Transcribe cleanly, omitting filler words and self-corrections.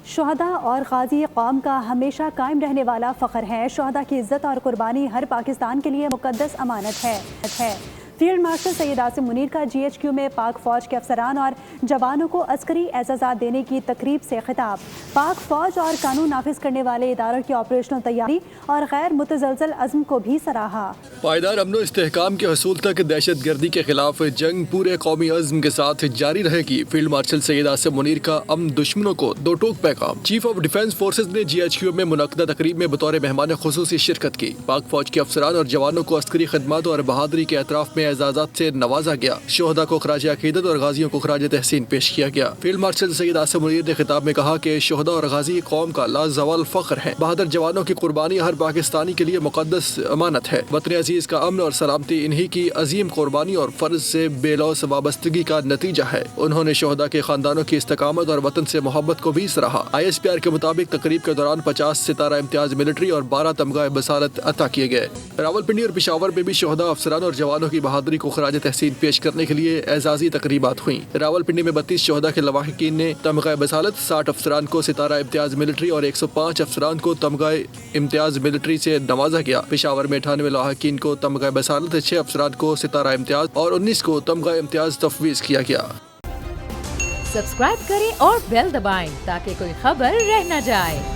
شہداء اور غازی قوم کا ہمیشہ قائم رہنے والا فخر ہے۔ شہداء کی عزت اور قربانی ہر پاکستان کے لیے مقدس امانت ہے۔ فیلڈ مارشل سید عاصم منیر کا جی ایچ کیو میں پاک فوج کے افسران اور جوانوں کو عسکری اعزازات دینے کی تقریب سے خطاب۔ پاک فوج اور قانون نافذ کرنے والے اداروں کی آپریشنل تیاری اور غیر متزلزل عزم کو بھی سراہا۔ پائیدار امن و استحکام کے حصول تک دہشت گردی کے خلاف جنگ پورے قومی عزم کے ساتھ جاری رہے گی۔ فیلڈ مارشل سید عاصم منیر کا امن دشمنوں کو دو ٹوک پیغام۔ چیف آف ڈیفنس فورسز نے جی ایچ کیو میں منعقدہ تقریب میں بطور مہمان خصوصی شرکت کی۔ پاک فوج کے افسران اور جوانوں کو عسکری خدمات اور بہادری کے اعتراف میں اعزازات سے نوازا گیا۔ شہداء کو خراج عقیدت اور غازیوں کو خراج تحسین پیش کیا گیا۔ فیلڈ مارشل سید عاصم منیر نے خطاب میں کہا کہ شہداء اور غازی قوم کا لازوال فخر ہے۔ بہادر جوانوں کی قربانی ہر پاکستانی کے لیے مقدس امانت ہے۔ وطن عزیز کا امن اور سلامتی انہی کی عظیم قربانی اور فرض سے بے لوث وابستگی کا نتیجہ ہے۔ انہوں نے شہداء کے خاندانوں کی استقامت اور وطن سے محبت کو بھی سراہا۔ آئی ایس پی آر کے مطابق تقریب کے دوران 50 ستارہ امتیاز ملٹری اور 12 تمغہ بصارت عطا کیے گئے۔ راولپنڈی اور پشاور میں بھی شہداء، افسران اور جوانوں کی بہادری کو خراج تحسین پیش کرنے کے لیے اعزازی تقریبات ہوئیں۔ راولپنڈی میں 32 شہداء کے لواحقین نے تمغہ بصارت، 60 افسران کو ستارہ امتیاز ملٹری اور 105 افسران کو تمغہ امتیاز ملٹری سے نوازا گیا۔ پشاور میں 98 لواحقین کو تمغہ بصارت، 6 افسران کو ستارہ امتیاز اور 19 کو تمغہ امتیاز تفویض کیا گیا۔ سبسکرائب کریں اور بیل دبائیں تاکہ کوئی خبر رہ نہ جائے۔